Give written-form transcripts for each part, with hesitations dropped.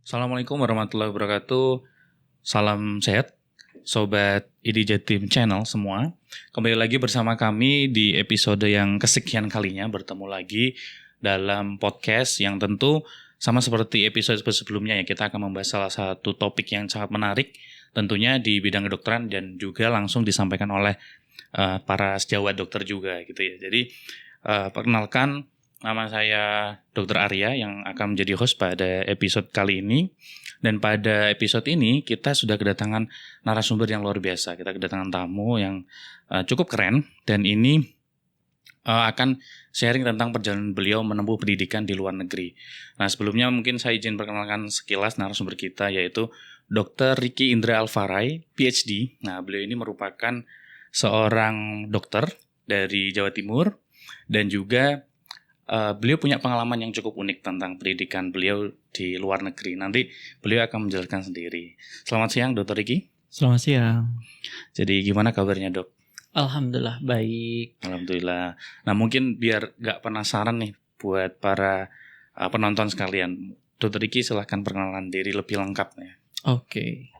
Assalamualaikum warahmatullahi wabarakatuh. Salam sehat, Sobat ID Jatim Channel semua. Kembali lagi bersama kami di episode yang kesekian kalinya bertemu lagi dalam podcast yang tentu sama seperti episode sebelumnya ya. Kita akan membahas salah satu topik yang sangat menarik tentunya di bidang kedokteran dan juga langsung disampaikan oleh para sejawat dokter juga gitu ya. Jadi perkenalkan, nama saya Dr. Arya yang akan menjadi host pada episode kali ini. Dan pada episode ini kita sudah kedatangan narasumber yang luar biasa. Kita kedatangan tamu yang cukup keren. Dan ini akan sharing tentang perjalanan beliau menempuh pendidikan di luar negeri. Nah, sebelumnya mungkin saya izin perkenalkan sekilas narasumber kita, yaitu Dr. Ricky Indra Alvaray, PhD. Nah, beliau ini merupakan seorang dokter dari Jawa Timur. Dan juga beliau punya pengalaman yang cukup unik tentang pendidikan beliau di luar negeri. Nanti beliau akan menjelaskan sendiri. Selamat siang, Dr. Ricky. Selamat siang. Jadi gimana kabarnya, Dok? Alhamdulillah baik. Alhamdulillah. Nah, mungkin biar gak penasaran nih buat para penonton sekalian, Dr. Ricky silahkan perkenalan diri lebih lengkap ya. Oke.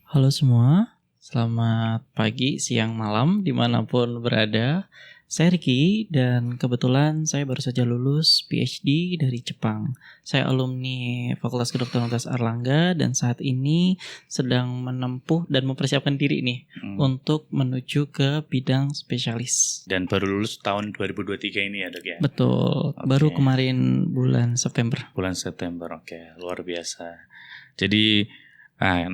Halo semua, selamat pagi, siang, malam, dimanapun berada. Saya Ricky dan kebetulan saya baru saja lulus PhD dari Jepang. Saya alumni Fakultas Kedokteran Universitas Airlangga dan saat ini sedang menempuh dan mempersiapkan diri nih untuk menuju ke bidang spesialis. Dan baru lulus tahun 2023 ini ya, Dok ya? Betul, baru kemarin bulan September. Bulan September, oke. Luar biasa. Jadi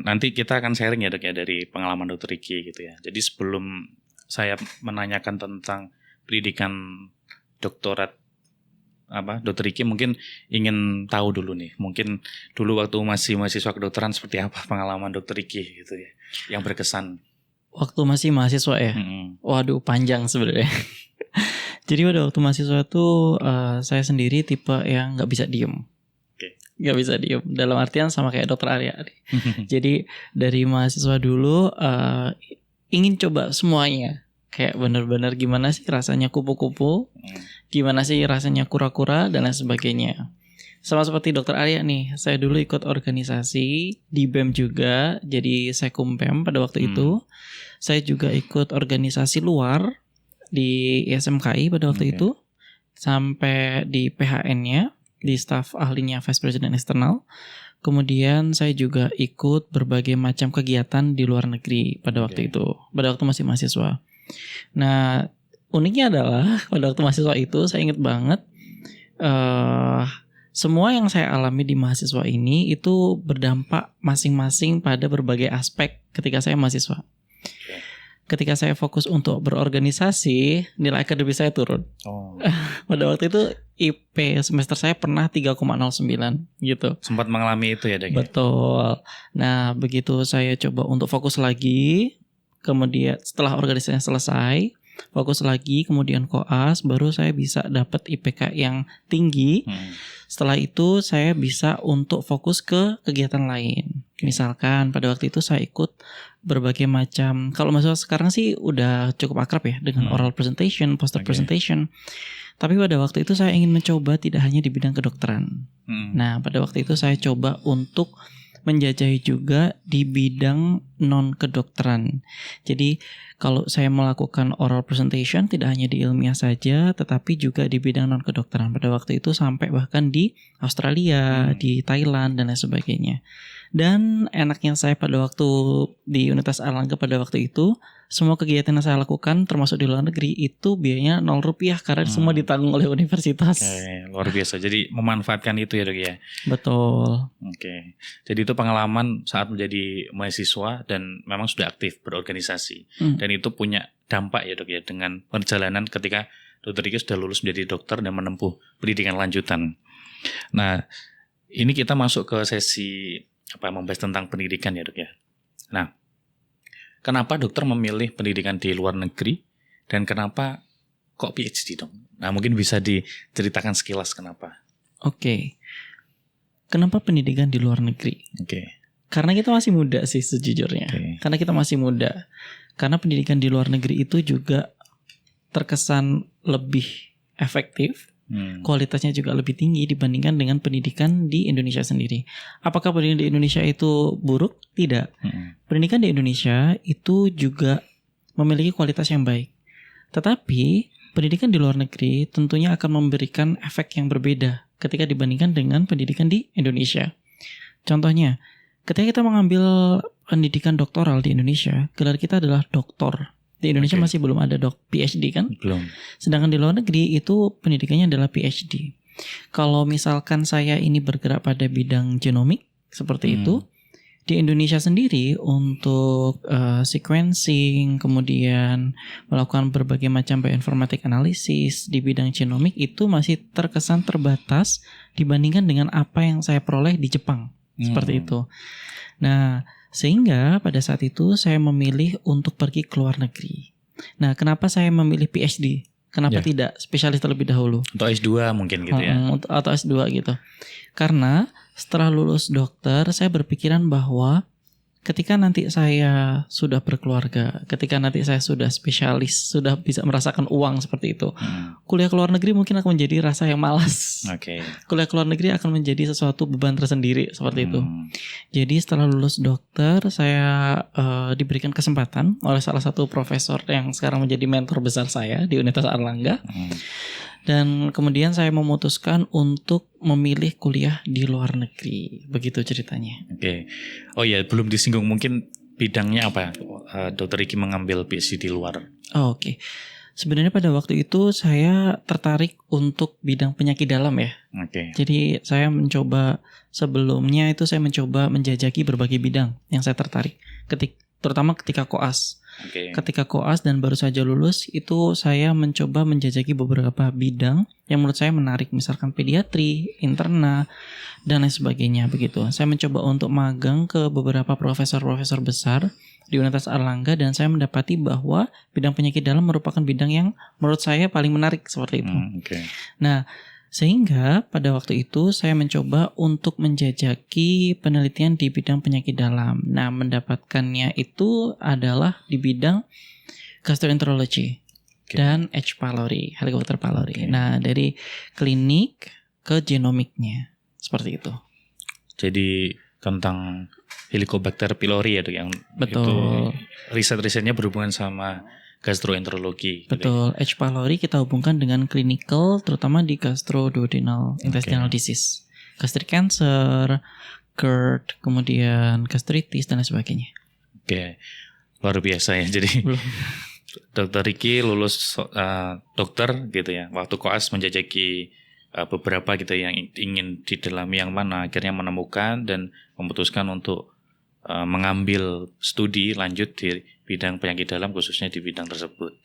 nanti kita akan sharing ya, Dok ya, dari pengalaman Dr. Ricky gitu ya. Jadi sebelum saya menanyakan tentang pendidikan doktorat Dr. Ricky, mungkin ingin tahu dulu nih, mungkin dulu waktu masih mahasiswa kedokteran seperti apa pengalaman Dr. Ricky gitu ya, yang berkesan. Waktu masih mahasiswa ya? Waduh, panjang sebenarnya. Jadi pada waktu mahasiswa tuh saya sendiri tipe yang nggak bisa diem. Nggak bisa diem, dalam artian sama kayak Dr. Arya. Jadi dari mahasiswa dulu ingin coba semuanya. Kayak benar-benar gimana sih rasanya kupu-kupu, gimana sih rasanya kura-kura, dan lain sebagainya. Sama seperti Dr. Arya nih, saya dulu ikut organisasi di BEM juga, jadi saya kumpem pada waktu itu. Saya juga ikut organisasi luar di ISMKI pada waktu itu, sampai di PHN-nya, di staf ahlinya Vice President Eksternal. Kemudian saya juga ikut berbagai macam kegiatan di luar negeri pada waktu itu, pada waktu masih mahasiswa. Nah, uniknya adalah pada waktu mahasiswa itu saya ingat banget semua yang saya alami di mahasiswa ini itu berdampak masing-masing pada berbagai aspek ketika saya mahasiswa. Ketika saya fokus untuk berorganisasi, nilai akademik saya turun. Pada waktu itu IP semester saya pernah 3,09 gitu. Sempat mengalami itu ya, Dok? Betul. Nah, begitu saya coba untuk fokus lagi, kemudian setelah organisasinya selesai, fokus lagi, kemudian koas, baru saya bisa dapat IPK yang tinggi. Setelah itu saya bisa untuk fokus ke kegiatan lain. Misalkan pada waktu itu saya ikut berbagai macam, kalau mahasiswa sekarang sih udah cukup akrab ya dengan oral presentation, poster presentation. Tapi pada waktu itu saya ingin mencoba tidak hanya di bidang kedokteran. Nah, pada waktu itu saya coba untuk menjajahi juga di bidang non-kedokteran. Jadi kalau saya melakukan oral presentation tidak hanya di ilmiah saja, tetapi juga di bidang non-kedokteran. Pada waktu itu sampai bahkan di Australia, di Thailand, dan lain sebagainya. Dan enaknya saya pada waktu di Universitas Airlangga pada waktu itu, semua kegiatan yang saya lakukan termasuk di luar negeri itu biayanya Rp0 karena semua ditanggung oleh universitas. Luar biasa. Jadi memanfaatkan itu ya, Dok ya? Betul. Jadi itu pengalaman saat menjadi mahasiswa dan memang sudah aktif berorganisasi. Dan itu punya dampak ya, Dok ya, dengan perjalanan ketika Dr. Ricky sudah lulus menjadi dokter dan menempuh pendidikan lanjutan. Nah, ini kita masuk ke sesi membahas tentang pendidikan ya, Dok ya. Nah, kenapa dokter memilih pendidikan di luar negeri dan kenapa kok PhD dong? Nah, mungkin bisa diceritakan sekilas kenapa. Kenapa pendidikan di luar negeri? Karena kita masih muda sih sejujurnya. Karena kita masih muda. Karena pendidikan di luar negeri itu juga terkesan lebih efektif, Kualitasnya juga lebih tinggi dibandingkan dengan pendidikan di Indonesia sendiri. Apakah pendidikan di Indonesia itu buruk? Tidak. Pendidikan di Indonesia itu juga memiliki kualitas yang baik. Tetapi pendidikan di luar negeri tentunya akan memberikan efek yang berbeda ketika dibandingkan dengan pendidikan di Indonesia. Contohnya, ketika kita mengambil pendidikan doktoral di Indonesia, gelar kita adalah doktor. Di Indonesia masih belum ada PhD kan? Belum. Sedangkan di luar negeri itu pendidikannya adalah PhD. Kalau misalkan saya ini bergerak pada bidang genomik seperti itu, di Indonesia sendiri untuk sequencing, kemudian melakukan berbagai macam bioinformatik analisis di bidang genomik itu masih terkesan terbatas dibandingkan dengan apa yang saya peroleh di Jepang. Seperti itu. Nah, sehingga pada saat itu saya memilih untuk pergi ke luar negeri. Nah, kenapa saya memilih PhD? Kenapa tidak spesialis terlebih dahulu? Atau S2 mungkin gitu ya? Atau S2 gitu. Karena setelah lulus dokter, saya berpikiran bahwa ketika nanti saya sudah berkeluarga, ketika nanti saya sudah spesialis, sudah bisa merasakan uang seperti itu, kuliah ke luar negeri mungkin akan menjadi rasa yang malas. Kuliah ke luar negeri akan menjadi sesuatu beban tersendiri seperti itu. Jadi setelah lulus dokter, saya diberikan kesempatan oleh salah satu profesor yang sekarang menjadi mentor besar saya di Universitas Airlangga. Dan kemudian saya memutuskan untuk memilih kuliah di luar negeri. Begitu ceritanya. Oh ya, belum disinggung mungkin bidangnya apa? Dr. Ricky mengambil PhD di luar. Oke. Sebenarnya pada waktu itu saya tertarik untuk bidang penyakit dalam ya. Jadi saya mencoba sebelumnya itu saya mencoba menjajaki berbagai bidang yang saya tertarik. Terutama ketika koas. Ketika koas dan baru saja lulus itu saya mencoba menjajaki beberapa bidang yang menurut saya menarik, misalkan pediatri, interna dan lain sebagainya begitu. Saya mencoba untuk magang ke beberapa profesor-profesor besar di Universitas Airlangga dan saya mendapati bahwa bidang penyakit dalam merupakan bidang yang menurut saya paling menarik seperti itu. Nah, sehingga pada waktu itu saya mencoba untuk menjajaki penelitian di bidang penyakit dalam. Nah, mendapatkannya itu adalah di bidang gastroenterology dan H. pylori, Helicobacter pylori. Nah, dari klinik ke genomiknya seperti itu. Jadi tentang Helicobacter pylori ya, Dok, yang betul. Itu riset-risetnya berhubungan sama gastroenterologi. Betul. H. pylori kita hubungkan dengan clinical, terutama di gastroduodenal intestinal disease, gastric cancer, GERD, kemudian gastritis dan lain sebagainya. Luar biasa ya. Jadi Dr. Ricky lulus dokter gitu ya. Waktu koas menjajaki beberapa gitu yang ingin didalami yang mana, akhirnya menemukan dan memutuskan untuk mengambil studi lanjut di bidang penyakit dalam, khususnya di bidang tersebut.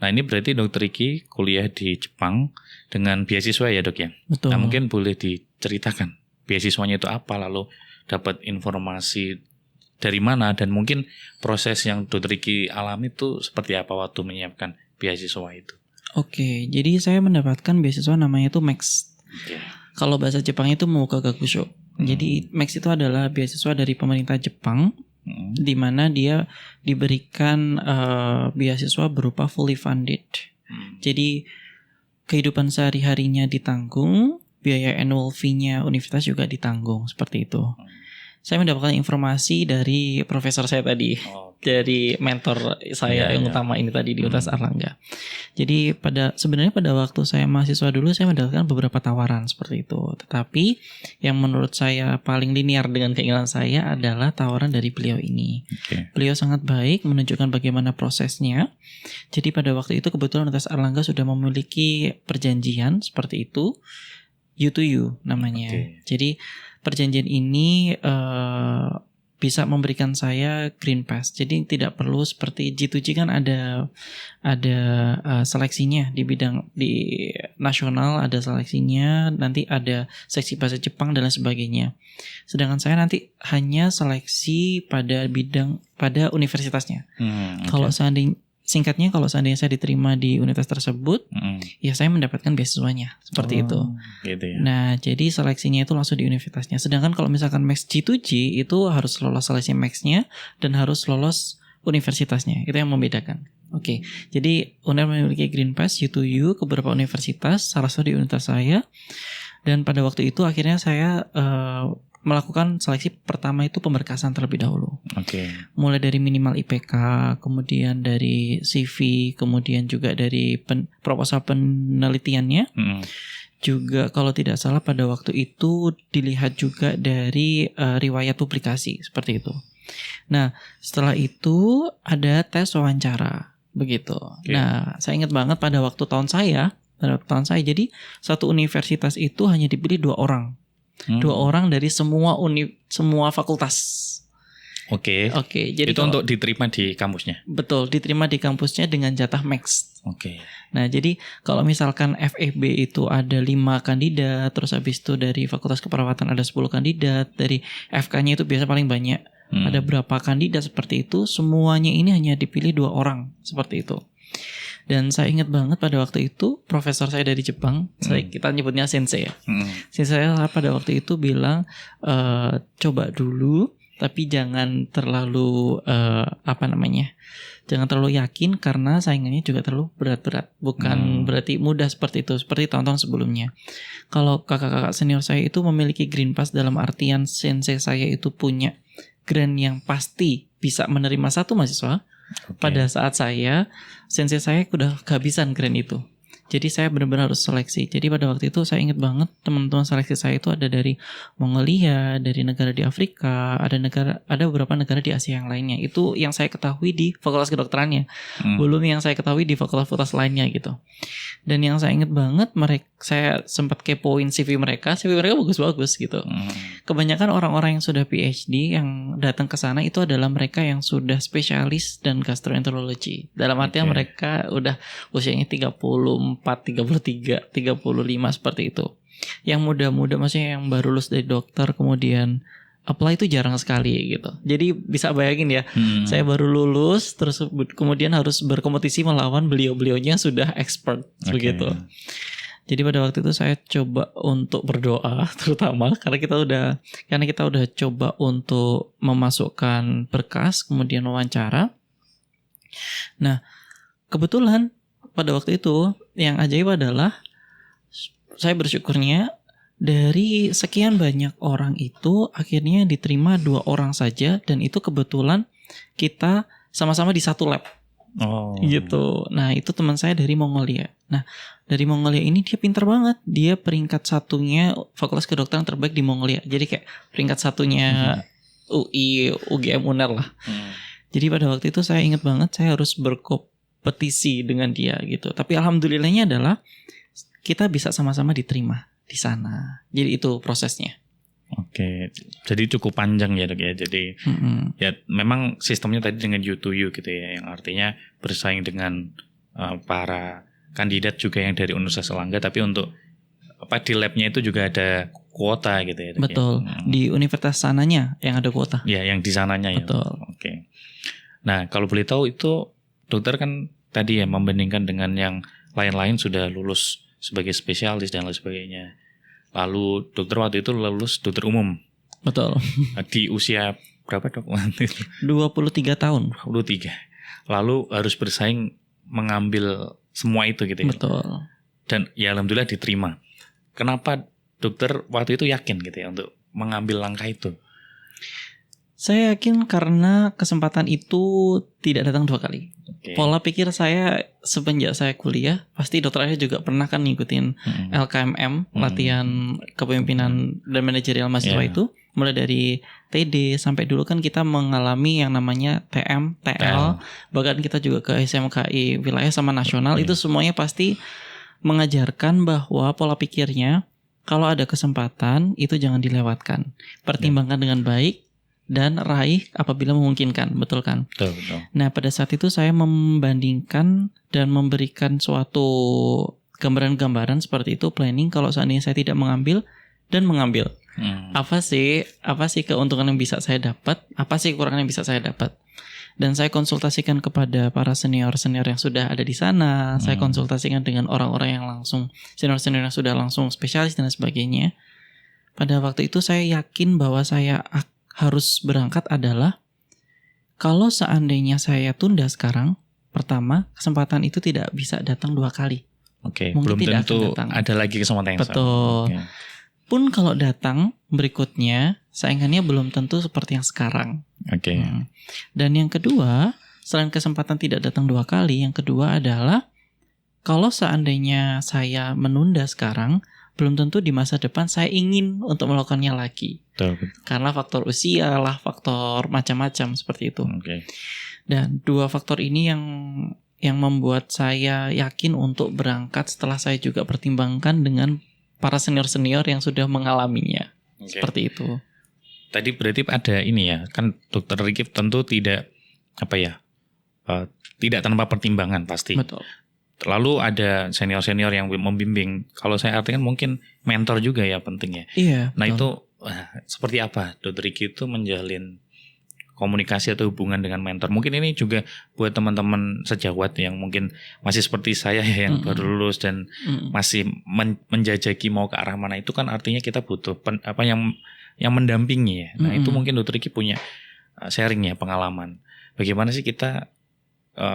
Nah, ini berarti Dr. Ricky kuliah di Jepang dengan beasiswa ya, Dok ya? Betul. Nah, mungkin boleh diceritakan beasiswanya itu apa, lalu dapat informasi dari mana, dan mungkin proses yang Dr. Ricky alami itu seperti apa waktu menyiapkan beasiswa itu. Jadi saya mendapatkan beasiswa namanya itu MAX. Kalau bahasa Jepang itu Mouka Gakusho. Jadi MAX itu adalah beasiswa dari pemerintah Jepang, di mana dia diberikan beasiswa berupa fully funded. Jadi kehidupan sehari-harinya ditanggung, biaya annual fee-nya universitas juga ditanggung, seperti itu. Saya mendapatkan informasi dari profesor saya tadi, dari mentor saya yang utama ini tadi di Universitas Airlangga. Jadi sebenarnya pada waktu saya mahasiswa dulu saya mendapatkan beberapa tawaran seperti itu. Tetapi yang menurut saya paling linear dengan keinginan saya adalah tawaran dari beliau ini. Beliau sangat baik menunjukkan bagaimana prosesnya. Jadi pada waktu itu kebetulan Universitas Airlangga sudah memiliki perjanjian seperti itu, U2U namanya. Jadi perjanjian ini bisa memberikan saya green pass. Jadi tidak perlu seperti G2G kan ada seleksinya di bidang di nasional, ada seleksinya, nanti ada seksi bahasa Jepang dan lain sebagainya. Sedangkan saya nanti hanya seleksi pada universitasnya. Kalau seandainya saya diterima di universitas tersebut, ya saya mendapatkan beasiswanya seperti itu. Gitu ya. Nah, jadi seleksinya itu langsung di universitasnya. Sedangkan kalau misalkan Max G2G itu harus lolos seleksi Max-nya dan harus lolos universitasnya. Itu yang membedakan. Oke, jadi UNER memiliki Green Pass U2U ke beberapa universitas, salah satu di universitas saya. Dan pada waktu itu akhirnya saya melakukan seleksi pertama itu pemberkasan terlebih dahulu. Oke. Mulai dari minimal IPK, kemudian dari CV, kemudian juga dari proposal penelitiannya. Juga kalau tidak salah pada waktu itu dilihat juga dari riwayat publikasi seperti itu. Nah, setelah itu ada tes wawancara begitu. Okay. Nah, saya ingat banget pada waktu tahun saya, jadi satu universitas itu hanya dipilih 2 orang. 2 orang dari semua fakultas. Oke. Jadi itu untuk diterima di kampusnya. Betul, diterima di kampusnya dengan jatah max. Oke. Nah, jadi kalau misalkan FEB itu ada 5 kandidat, terus habis itu dari Fakultas Keperawatan ada 10 kandidat, dari FK-nya itu biasa paling banyak. Ada berapa kandidat seperti itu, semuanya ini hanya dipilih 2 orang seperti itu. Dan saya ingat banget pada waktu itu profesor saya dari Jepang, kita nyebutnya sensei ya. Sensei saya pada waktu itu bilang, coba dulu, tapi jangan terlalu jangan terlalu yakin karena saingannya juga terlalu berat-berat. Bukan berarti mudah seperti itu, seperti tahun-tahun sebelumnya. Kalau kakak-kakak senior saya itu memiliki Green Pass dalam artian sensei saya itu punya grant yang pasti bisa menerima 1 mahasiswa. Pada saat sensei saya udah kehabisan grant itu. Jadi saya benar-benar harus seleksi. Jadi pada waktu itu saya ingat banget teman-teman seleksi saya itu ada dari Mongolia, dari negara di Afrika, ada beberapa negara di Asia yang lainnya. Itu yang saya ketahui di fakultas kedokterannya. Belum yang saya ketahui di fakultas lainnya gitu. Dan yang saya ingat banget saya sempat kepoin CV mereka bagus-bagus gitu. Kebanyakan orang-orang yang sudah PhD yang datang ke sana itu adalah mereka yang sudah spesialis dan gastroenterologi. Dalam artian mereka udah usianya 34, 33, 35 seperti itu. Yang muda-muda maksudnya yang baru lulus dari dokter kemudian apply itu jarang sekali gitu. Jadi bisa bayangin ya, saya baru lulus terus kemudian harus berkompetisi melawan beliau-beliaunya sudah expert begitu. Jadi pada waktu itu saya coba untuk berdoa terutama karena kita udah coba untuk memasukkan berkas kemudian wawancara. Nah, kebetulan pada waktu itu yang ajaib adalah saya bersyukurnya dari sekian banyak orang itu akhirnya diterima 2 orang saja dan itu kebetulan kita sama-sama di satu lab. Gitu. Nah, itu teman saya dari Mongolia. Nah, dari Mongolia ini dia pintar banget. Dia peringkat 1-nya Fakultas Kedokteran terbaik di Mongolia. Jadi kayak peringkat 1-nya UI, UGM, UNER lah. Jadi pada waktu itu saya ingat banget saya harus berkompetisi dengan dia gitu. Tapi alhamdulillahnya adalah kita bisa sama-sama diterima di sana. Jadi itu prosesnya. Oke, jadi cukup panjang ya Dok ya. Jadi ya memang sistemnya tadi dengan U2U gitu ya, yang artinya bersaing dengan para kandidat juga yang dari Universitas Erlangga, tapi untuk di labnya itu juga ada kuota gitu ya Dok. Betul, di universitas sananya yang ada kuota. Ya, yang di sananya ya. Betul. Oke. Nah, kalau boleh tahu itu dokter kan tadi ya membandingkan dengan yang lain-lain sudah lulus sebagai spesialis dan lain sebagainya. Lalu dokter waktu itu lulus dokter umum. Betul. Di usia berapa Dok? 23 tahun. 23. Lalu harus bersaing mengambil semua itu gitu ya. Betul. Dan ya alhamdulillah diterima. Kenapa dokter waktu itu yakin gitu ya untuk mengambil langkah itu? Saya yakin karena kesempatan itu tidak datang 2 kali. Pola pikir saya semenjak saya kuliah, pasti dokter Arya juga pernah kan ngikutin LKMM, latihan kepemimpinan dan manajerial mahasiswa itu. Mulai dari TD sampai dulu kan kita mengalami yang namanya TM, TL, bahkan kita juga ke SMKI wilayah sama nasional. Itu semuanya pasti mengajarkan bahwa pola pikirnya kalau ada kesempatan itu jangan dilewatkan. Pertimbangkan dengan baik dan raih apabila memungkinkan, betul kan? Betul. Nah, pada saat itu saya membandingkan dan memberikan suatu gambaran-gambaran seperti itu, planning kalau seandainya saya tidak mengambil dan mengambil. Apa sih keuntungan yang bisa saya dapat? Apa sih kekurangan yang bisa saya dapat? Dan saya konsultasikan kepada para senior-senior yang sudah ada di sana. Saya konsultasikan dengan orang-orang yang langsung senior-senior yang sudah langsung spesialis dan sebagainya. Pada waktu itu saya yakin bahwa saya harus berangkat adalah kalau seandainya saya tunda sekarang, Pertama, kesempatan itu tidak bisa datang 2 kali. Oke, Mungkin belum tidak akan tentu datang. ada lagi kesempatan yang sama. Betul. Oke. Pun kalau datang berikutnya, saingannya belum tentu seperti yang sekarang. Oke. Dan yang kedua, selain kesempatan tidak datang 2 kali, yang kedua adalah kalau seandainya saya menunda sekarang, belum tentu di masa depan saya ingin untuk melakukannya lagi. Betul. Karena faktor usia lah, faktor macam-macam seperti itu. Oke. Dan 2 faktor ini yang membuat saya yakin untuk berangkat setelah saya juga pertimbangkan dengan para senior-senior yang sudah mengalaminya. Oke. Seperti itu. Tadi berarti ada ini ya, kan Dokter Riki tentu tidak tidak tanpa pertimbangan pasti. Betul. Lalu ada senior-senior yang membimbing. Kalau saya artikan mungkin mentor juga ya pentingnya. Iya. Nah betul. itu seperti apa Dokter Riki itu menjalin komunikasi atau hubungan dengan mentor? Mungkin ini juga buat teman-teman sejawat yang mungkin masih seperti saya ya, yang baru lulus dan masih menjajaki mau ke arah mana. Itu kan artinya kita butuh yang mendampingi ya. Nah itu mungkin Dokter Riki punya sharing ya, pengalaman. Bagaimana sih kita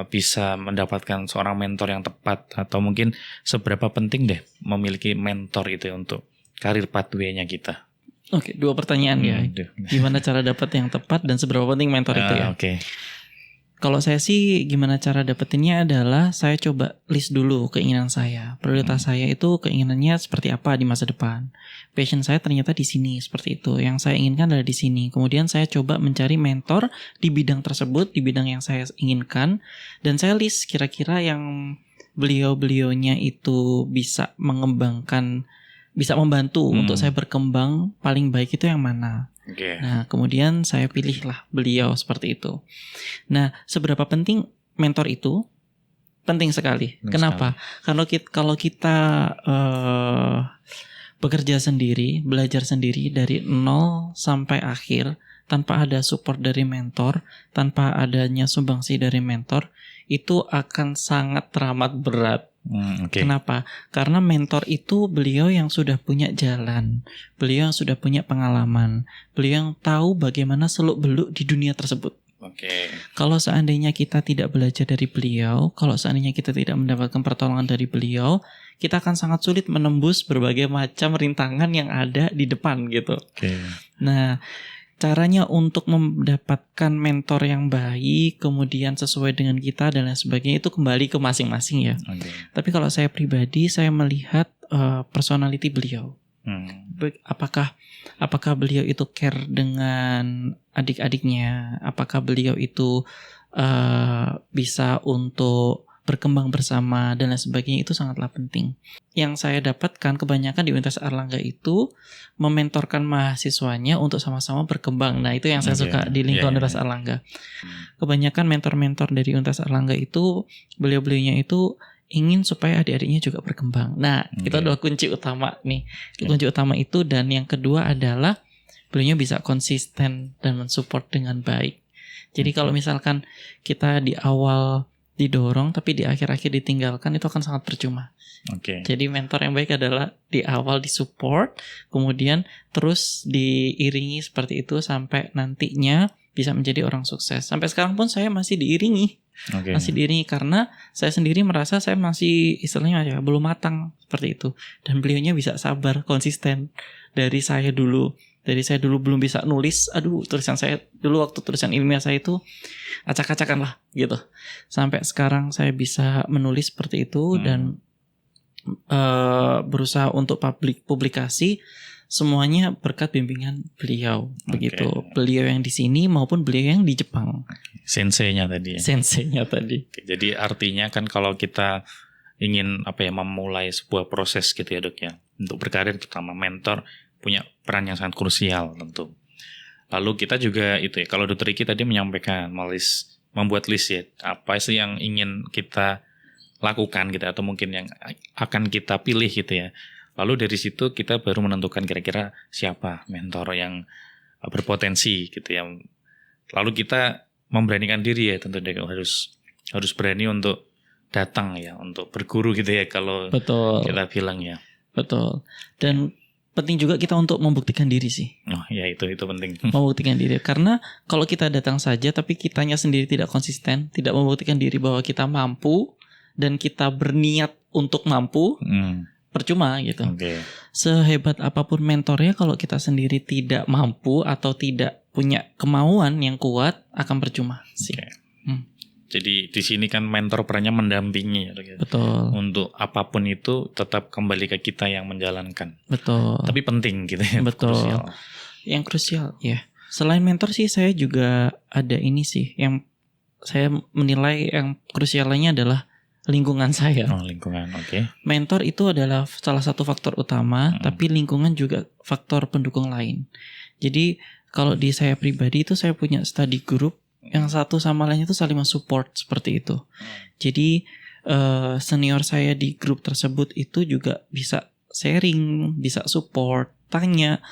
bisa mendapatkan seorang mentor yang tepat, atau mungkin seberapa penting deh memiliki mentor itu untuk karir pathway-nya kita. Oke, 2 pertanyaan ya. Gimana cara dapat yang tepat dan seberapa penting mentor itu ya? Oke. Kalau saya sih gimana cara dapetinnya adalah saya coba list dulu keinginan saya. Prioritas saya itu keinginannya seperti apa di masa depan. Passion saya ternyata di sini, seperti itu. Yang saya inginkan adalah di sini. Kemudian saya coba mencari mentor di bidang tersebut, di bidang yang saya inginkan. Dan saya list kira-kira yang beliau-beliaunya itu bisa mengembangkan, bisa membantu untuk saya berkembang, paling baik itu yang mana. Okay. Nah, kemudian saya pilihlah beliau seperti itu. Nah, seberapa penting mentor itu? Penting sekali. Kenapa? Karena kalau kita bekerja sendiri, belajar sendiri dari 0 sampai akhir, tanpa ada support dari mentor, tanpa adanya sumbangsi dari mentor, itu akan sangat teramat berat. Okay. Kenapa? Karena mentor itu beliau yang sudah punya jalan, beliau yang sudah punya pengalaman, beliau yang tahu bagaimana seluk-beluk di dunia tersebut. Okay. Kalau seandainya kita tidak belajar dari beliau, kalau seandainya kita tidak mendapatkan pertolongan dari beliau, kita akan sangat sulit menembus berbagai macam rintangan yang ada di depan gitu. Okay. Nah, caranya untuk mendapatkan mentor yang baik, kemudian sesuai dengan kita dan lain sebagainya, itu kembali ke masing-masing ya. Okay. Tapi kalau saya pribadi, saya melihat personality beliau. Apakah beliau itu care dengan adik-adiknya? Apakah beliau itu bisa untuk berkembang bersama dan lain sebagainya, itu sangatlah penting. Yang saya dapatkan kebanyakan di Universitas Airlangga itu mementorkan mahasiswanya untuk sama-sama berkembang. Nah, itu yang saya suka di lingkungan Universitas Airlangga. Kebanyakan mentor-mentor dari Universitas Airlangga itu, beliau-beliaunya itu ingin supaya adik-adiknya juga berkembang. Nah, itu adalah kunci utama nih. Kunci utama itu, dan yang kedua adalah beliaunya bisa konsisten dan mensupport dengan baik. Jadi kalau misalkan kita di awal didorong tapi di akhir-akhir ditinggalkan, itu akan sangat percuma. Jadi mentor yang baik adalah di awal disupport, kemudian terus diiringi seperti itu sampai nantinya bisa menjadi orang sukses. Sampai sekarang pun saya masih diiringi. Masih diiringi karena saya sendiri merasa saya masih istilahnya ya belum matang seperti itu. Dan beliaunya bisa sabar, konsisten. Dari saya dulu belum bisa nulis. Tulisan saya dulu waktu tulisan ilmiah saya itu acak-acakan lah gitu. Sampai sekarang saya bisa menulis seperti itu dan berusaha untuk publikasi, semuanya berkat bimbingan beliau. Begitu. Beliau yang di sini maupun beliau yang di Jepang. Senseinya tadi. Jadi artinya kan kalau kita ingin memulai sebuah proses gitu ya Dok ya, untuk berkarir, terutama mentor punya peran yang sangat krusial tentu. Lalu kita juga itu ya, kalau Dr. Riki tadi menyampaikan membuat list ya, apa sih yang ingin kita lakukan gitu, atau mungkin yang akan kita pilih gitu ya. Lalu dari situ kita baru menentukan kira-kira siapa mentor yang berpotensi gitu ya. Lalu kita memberanikan diri ya, tentu harus berani untuk datang ya, untuk berguru gitu ya kalau Betul. kita bilang ya. Betul. Dan penting juga kita untuk membuktikan diri sih. Oh ya, itu penting. Membuktikan diri. Karena kalau kita datang saja tapi kitanya sendiri tidak konsisten, tidak membuktikan diri bahwa kita mampu dan kita berniat untuk mampu, percuma gitu. Sehebat apapun mentornya, kalau kita sendiri tidak mampu atau tidak punya kemauan yang kuat, akan percuma sih. Jadi di sini kan mentor perannya mendampingi. Betul. Untuk apapun itu tetap kembali ke kita yang menjalankan. Betul. Tapi penting gitu ya. Betul. Krusial. Yang krusial ya. Selain mentor sih saya juga ada ini sih yang saya menilai yang krusialnya adalah lingkungan saya. Oh, lingkungan, oke. Mentor itu adalah salah satu faktor utama, tapi lingkungan juga faktor pendukung lain. Jadi kalau di saya pribadi itu saya punya study group yang satu sama lainnya itu saling mensupport seperti itu. Jadi senior saya di grup tersebut itu juga bisa sharing, bisa support, tanya,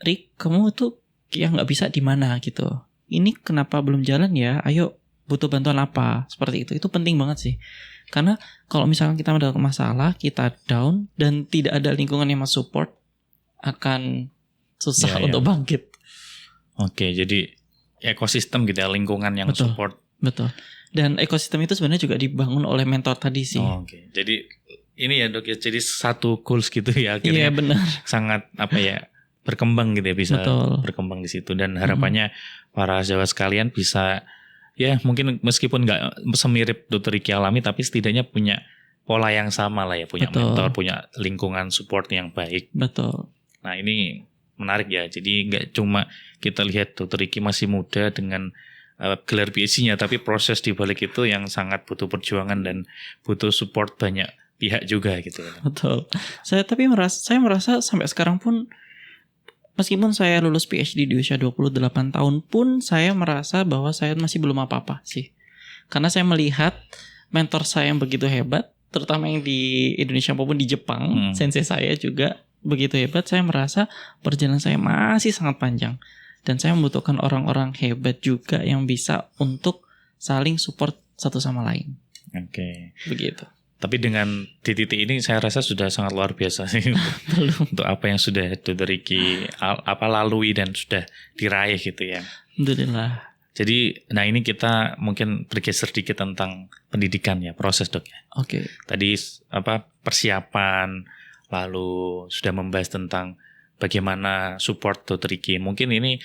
Rick, kamu tuh yang nggak bisa di mana gitu. Ini kenapa belum jalan ya? Ayo, butuh bantuan apa? Seperti itu. Itu penting banget sih. Karena kalau misalkan kita ada masalah, kita down dan tidak ada lingkungan yang mensupport, akan susah untuk bangkit. Oke, jadi ekosistem gitu ya, lingkungan yang support. Betul. Dan ekosistem itu sebenarnya juga dibangun oleh mentor tadi sih. Oke. Jadi ini ya Dok ya, jadi satu goals gitu ya akhirnya. Iya, benar. Sangat berkembang gitu ya, bisa berkembang di situ, dan harapannya para sejawat sekalian bisa ya mungkin meskipun nggak semirip Dr. Ricky alami, tapi setidaknya punya pola yang sama lah ya, punya mentor, punya lingkungan support yang baik. Betul. Nah ini menarik ya, jadi nggak cuma kita lihat Dr. Ricky masih muda dengan gelar PhD-nya, tapi proses di balik itu yang sangat butuh perjuangan dan butuh support banyak pihak juga gitu ya. Betul. Saya merasa sampai sekarang pun, meskipun saya lulus PhD di usia 28 tahun pun, saya merasa bahwa saya masih belum apa-apa sih. Karena saya melihat mentor saya yang begitu hebat, terutama yang di Indonesia maupun di Jepang, sensei saya juga begitu hebat. Saya merasa perjalanan saya masih sangat panjang. Dan saya membutuhkan orang-orang hebat juga yang bisa untuk saling support satu sama lain. Oke. Begitu. Tapi dengan di titik ini saya rasa sudah sangat luar biasa sih untuk apa yang sudah Dr. Ricky lalui dan sudah diraih gitu ya. Alhamdulillah. Jadi, nah ini kita mungkin bergeser sedikit tentang pendidikan ya, proses Dok ya. Oke. Tadi persiapan, lalu sudah membahas tentang bagaimana support Dr. Ricky. Mungkin ini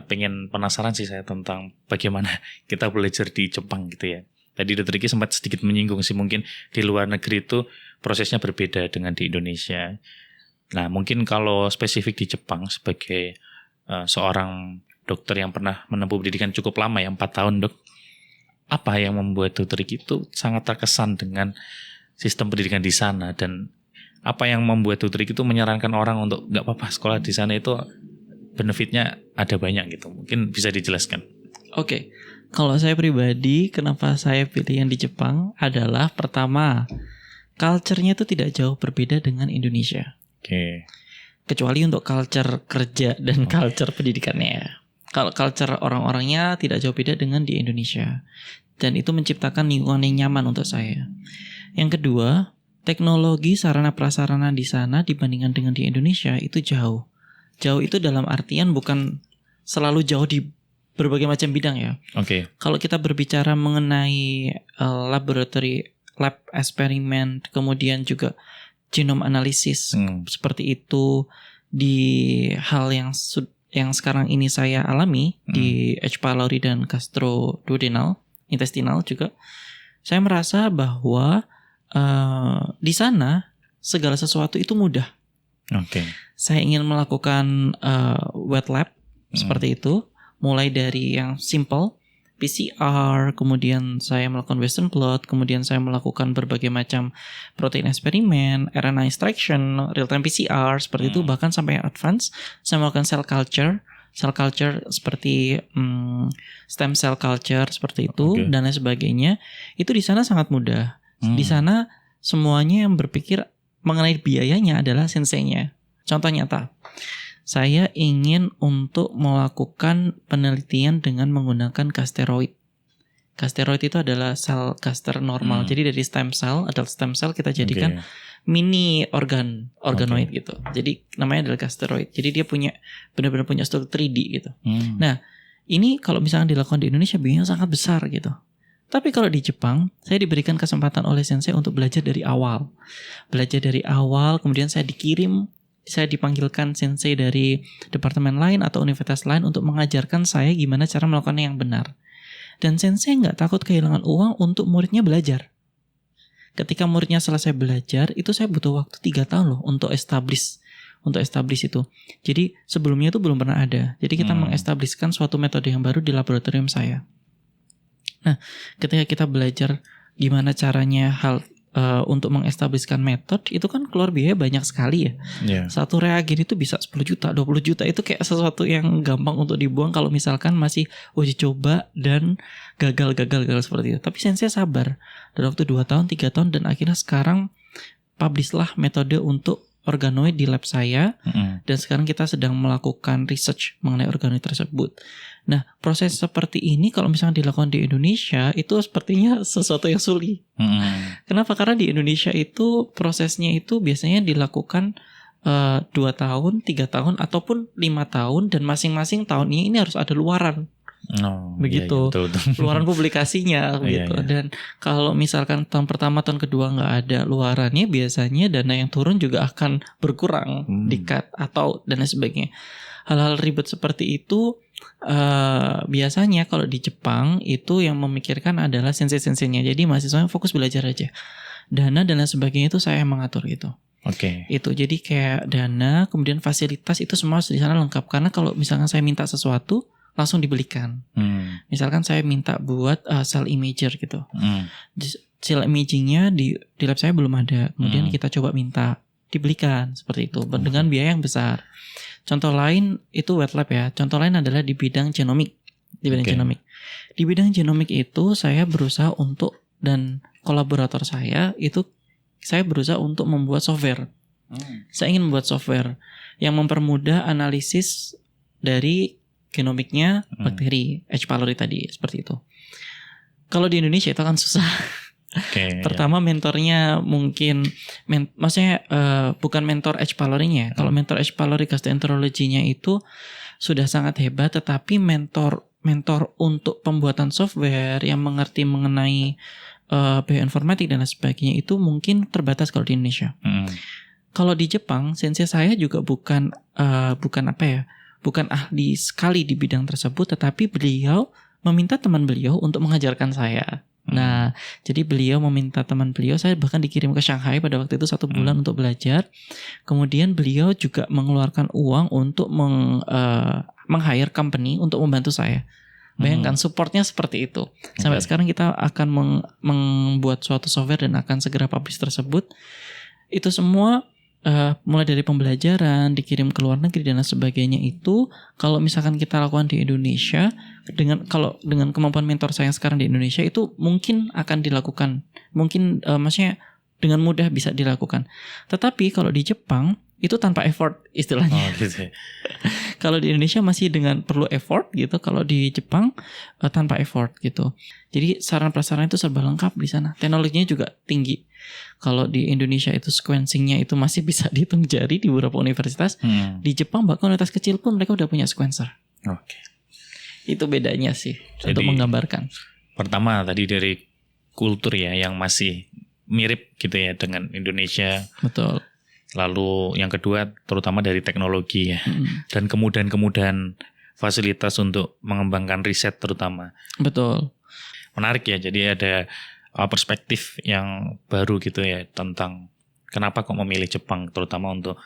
pengen penasaran sih saya tentang bagaimana kita belajar di Jepang gitu ya. Tadi Dr. Ricky sempat sedikit menyinggung sih, mungkin di luar negeri itu prosesnya berbeda dengan di Indonesia. Nah mungkin kalau spesifik di Jepang sebagai seorang dokter yang pernah menempuh pendidikan cukup lama ya, 4 tahun Dok, apa yang membuat Dr. Ricky itu sangat terkesan dengan sistem pendidikan di sana, dan apa yang membuat Dr. Ricky itu menyarankan orang untuk nggak apa-apa sekolah di sana, itu benefitnya ada banyak gitu, mungkin bisa dijelaskan. Oke. Kalau saya pribadi, kenapa saya pilih yang di Jepang adalah pertama, culture-nya itu tidak jauh berbeda dengan Indonesia. Oke. Kecuali untuk culture kerja dan culture pendidikannya. Kalau culture orang-orangnya tidak jauh beda dengan di Indonesia. Dan itu menciptakan lingkungan yang nyaman untuk saya. Yang kedua, teknologi sarana prasarana di sana dibandingkan dengan di Indonesia itu jauh. Jauh itu dalam artian bukan selalu jauh di berbagai macam bidang ya. Oke. Kalau kita berbicara mengenai laboratory, lab eksperimen, kemudian juga genome analysis seperti itu, di hal yang sekarang ini saya alami di H. pylori dan gastroduodenal, intestinal juga, saya merasa bahwa di sana segala sesuatu itu mudah. Oke. Saya ingin melakukan wet lab seperti itu, mulai dari yang simple PCR, kemudian saya melakukan Western blot, kemudian saya melakukan berbagai macam protein eksperimen, RNA extraction, real time PCR seperti itu, bahkan sampai yang advance saya melakukan cell culture seperti stem cell culture seperti itu, dan lain sebagainya. Itu di sana sangat mudah. Di sana semuanya yang berpikir mengenai biayanya adalah senseinya. Contoh nyata, saya ingin untuk melakukan penelitian dengan menggunakan gasteroid. Gasteroid itu adalah sel gaster normal. Jadi dari stem cell, adult stem cell kita jadikan mini organoid gitu. Jadi namanya adalah gasteroid. Jadi dia benar-benar punya struktur 3D gitu. Nah, ini kalau misalnya dilakukan di Indonesia biayanya sangat besar gitu. Tapi kalau di Jepang, saya diberikan kesempatan oleh sensei untuk belajar dari awal. Kemudian saya dipanggilkan sensei dari departemen lain atau universitas lain untuk mengajarkan saya gimana cara melakukannya yang benar. Dan sensei nggak takut kehilangan uang untuk muridnya belajar. Ketika muridnya selesai belajar, itu saya butuh waktu 3 tahun loh untuk establish itu. Jadi sebelumnya itu belum pernah ada. Jadi kita mengestablishkan suatu metode yang baru di laboratorium saya. Nah, ketika kita belajar gimana caranya untuk mengestablishkan metode, itu kan keluar biaya banyak sekali ya. Yeah. Satu reagen itu bisa 10 juta, 20 juta. Itu kayak sesuatu yang gampang untuk dibuang kalau misalkan masih uji coba dan gagal seperti itu. Tapi sensei sabar. Dalam waktu 2 tahun, 3 tahun, dan akhirnya sekarang publish lah metode untuk organoid di lab saya. Dan sekarang kita sedang melakukan research mengenai organoid tersebut. Nah, proses seperti ini kalau misalnya dilakukan di Indonesia itu sepertinya sesuatu yang sulit. Kenapa? Karena di Indonesia itu prosesnya itu biasanya dilakukan 2 tahun, 3 tahun, ataupun 5 tahun, dan masing-masing tahunnya ini harus ada luaran. Begitu. Iya, betul. Luaran publikasinya gitu. Iya. Dan kalau misalkan tahun pertama, tahun kedua nggak ada luarannya, biasanya dana yang turun juga akan berkurang, di-cut atau dan lain sebagainya. Hal-hal ribet seperti itu biasanya kalau di Jepang itu yang memikirkan adalah sensei-senseinya. Jadi mahasiswanya fokus belajar aja. Dana dan lain sebagainya itu saya yang mengatur gitu. Itu jadi kayak dana, kemudian fasilitas itu semua di sana lengkap. Karena kalau misalkan saya minta sesuatu langsung dibelikan. Misalkan saya minta buat cell imager gitu. Cell imagingnya di lab saya belum ada. Kemudian kita coba minta dibelikan seperti itu dengan biaya yang besar. Contoh lain itu wet lab ya. Contoh lain adalah di bidang genomik. Di bidang genomik itu saya berusaha untuk, dan kolaborator saya berusaha untuk membuat software. Saya ingin membuat software yang mempermudah analisis dari genomiknya bakteri H. pylori tadi, seperti itu. Kalau di Indonesia itu kan susah. Pertama mentornya mungkin maksudnya bukan mentor H. pylori-nya. Kalau mentor H. pylori gastroenterology-nya itu sudah sangat hebat, tetapi mentor untuk pembuatan software yang mengerti mengenai bioinformatik dan lain sebagainya itu mungkin terbatas kalau di Indonesia. Kalau di Jepang, sensei saya juga bukan ahli sekali di bidang tersebut, tetapi beliau meminta teman beliau untuk mengajarkan saya. Nah, jadi beliau meminta teman beliau, saya bahkan dikirim ke Shanghai pada waktu itu 1 bulan untuk belajar. Kemudian beliau juga mengeluarkan uang untuk meng-hire company untuk membantu saya. Bayangkan supportnya seperti itu. Sampai sekarang kita akan membuat suatu software dan akan segera publish tersebut. Itu semua mulai dari pembelajaran, dikirim ke luar negeri dan sebagainya itu kalau misalkan kita lakukan di Indonesia dengan kemampuan mentor saya yang sekarang di Indonesia itu mungkin akan dilakukan, maksudnya dengan mudah bisa dilakukan. Tetapi kalau di Jepang itu tanpa effort istilahnya. Gitu. Kalau di Indonesia masih dengan perlu effort gitu, kalau di Jepang tanpa effort gitu. Jadi sarana prasarana itu serba lengkap di sana. Teknologinya juga tinggi. Kalau di Indonesia itu sequencingnya itu masih bisa dihitung jari di beberapa universitas. Di Jepang bahkan universitas kecil pun mereka udah punya sequencer. Itu bedanya sih. Jadi, untuk menggambarkan. Pertama tadi dari kultur ya yang masih mirip gitu ya dengan Indonesia. Betul. Lalu yang kedua terutama dari teknologi ya. Dan kemudahan fasilitas untuk mengembangkan riset terutama. Betul. Menarik ya, jadi ada perspektif yang baru gitu ya tentang kenapa kok memilih Jepang terutama untuk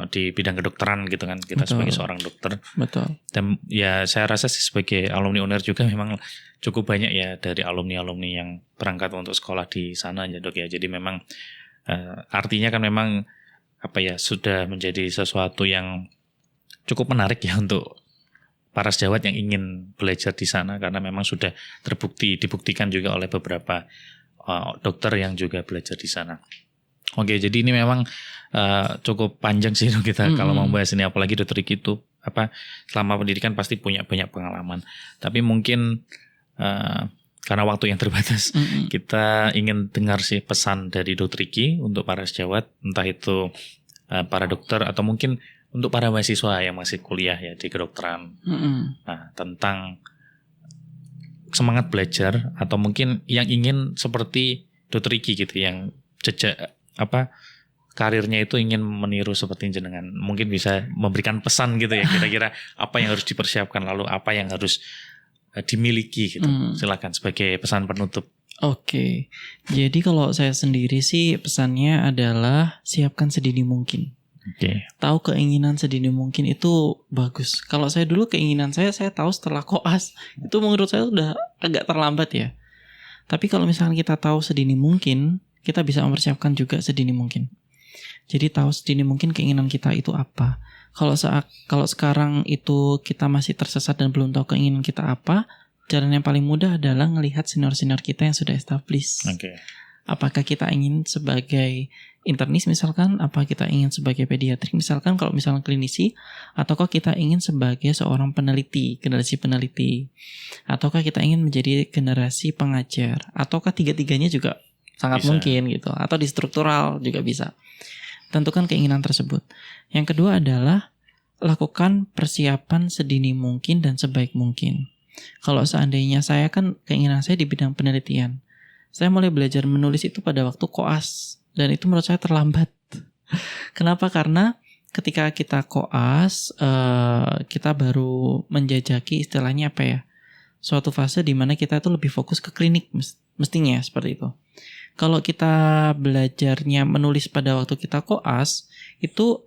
di bidang kedokteran gitu kan, kita sebagai seorang dokter. Betul. Dan ya saya rasa sih sebagai alumni UNER juga memang cukup banyak ya dari alumni-alumni yang berangkat untuk sekolah di sana ya Dok ya. Jadi memang artinya kan memang sudah menjadi sesuatu yang cukup menarik ya untuk para sejawat yang ingin belajar di sana karena memang sudah dibuktikan juga oleh beberapa dokter yang juga belajar di sana. Oke, jadi ini memang cukup panjang sih kita kalau mau bahas ini, apalagi dokter itu selama pendidikan pasti punya banyak pengalaman. Tapi mungkin karena waktu yang terbatas, kita ingin dengar sih pesan dari Dr. Ricky untuk para sejawat, entah itu para dokter atau mungkin untuk para mahasiswa yang masih kuliah ya di kedokteran. Nah, tentang semangat belajar atau mungkin yang ingin seperti Dr. Ricky gitu, yang jejak karirnya itu ingin meniru seperti jenengan. Mungkin bisa memberikan pesan gitu ya, kira-kira apa yang harus dipersiapkan, lalu apa yang harus dimiliki gitu. Silakan sebagai pesan penutup. Oke. Jadi kalau saya sendiri sih pesannya adalah siapkan sedini mungkin. Tahu keinginan sedini mungkin itu bagus. Kalau saya dulu keinginan saya tahu setelah koas. Itu menurut saya sudah agak terlambat ya. Tapi kalau misalnya kita tahu sedini mungkin, kita bisa mempersiapkan juga sedini mungkin. Jadi tahu sedini mungkin keinginan kita itu apa. Kalau sekarang itu kita masih tersesat dan belum tahu keinginan kita apa, jalan yang paling mudah adalah ngelihat senior-senior kita yang sudah established. Apakah kita ingin sebagai internis misalkan, apa kita ingin sebagai pediatrik misalkan kalau misalnya klinisi, ataukah kita ingin sebagai seorang peneliti, generasi peneliti, ataukah kita ingin menjadi generasi pengajar, ataukah tiga-tiganya juga sangat bisa. Mungkin gitu, atau di struktural juga bisa. Tentukan keinginan tersebut. Yang kedua adalah lakukan persiapan sedini mungkin dan sebaik mungkin. Kalau seandainya saya kan keinginan saya di bidang penelitian, saya mulai belajar menulis itu pada waktu koas dan itu menurut saya terlambat. Kenapa? Karena ketika kita koas, kita baru menjajaki istilahnya apa ya? Suatu fase di mana kita itu lebih fokus ke klinik mestinya seperti itu. Kalau kita belajarnya menulis pada waktu kita koas, itu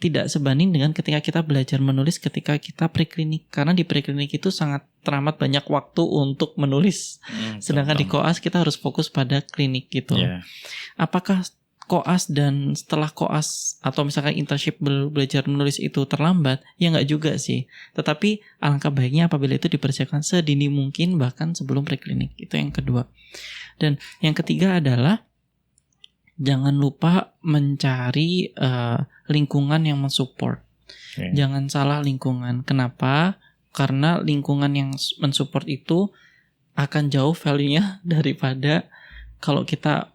tidak sebanding dengan ketika kita belajar menulis ketika kita preklinik. Karena di preklinik itu sangat teramat banyak waktu untuk menulis. Sedangkan di koas kita harus fokus pada klinik gitu. Apakah koas dan setelah koas atau misalkan internship belajar menulis itu terlambat? Ya nggak juga sih. Tetapi alangkah baiknya apabila itu dipersiapkan sedini mungkin bahkan sebelum preklinik. Itu yang kedua. Dan yang ketiga adalah jangan lupa mencari lingkungan yang mensupport. Jangan salah lingkungan. Kenapa? Karena lingkungan yang mensupport itu akan jauh value-nya daripada kalau kita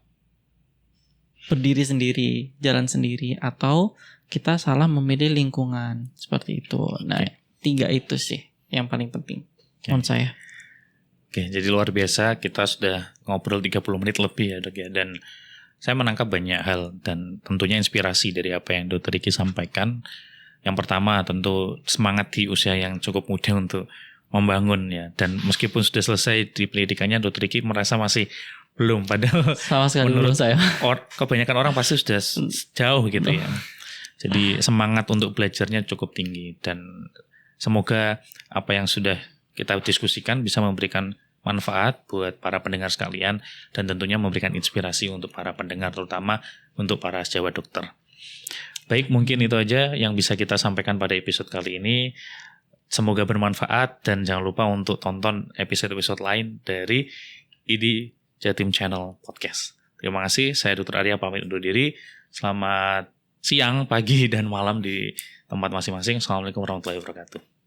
berdiri sendiri, jalan sendiri, atau kita salah memilih lingkungan. Seperti itu. Nah, 3 itu sih yang paling penting menurut saya. Jadi luar biasa, kita sudah ngobrol 30 menit lebih ya Dok ya. Dan saya menangkap banyak hal dan tentunya inspirasi dari apa yang Dr. Ricky sampaikan. Yang pertama tentu semangat di usia yang cukup muda untuk membangun ya. Dan meskipun sudah selesai di pendidikannya, Dr. Ricky merasa masih belum. Padahal sama sekali menurut saya. Kebanyakan orang pasti sudah jauh gitu ya. Jadi semangat untuk belajarnya cukup tinggi. Dan semoga apa yang sudah kita diskusikan bisa memberikan manfaat buat para pendengar sekalian dan tentunya memberikan inspirasi untuk para pendengar, terutama untuk para sejawat dokter. Baik, mungkin itu aja yang bisa kita sampaikan pada episode kali ini. Semoga bermanfaat dan jangan lupa untuk tonton episode-episode lain dari ID Jatim Channel Podcast. Terima kasih, saya Dr. Arya pamit undur diri. Selamat siang, pagi, dan malam di tempat masing-masing. Assalamualaikum warahmatullahi wabarakatuh.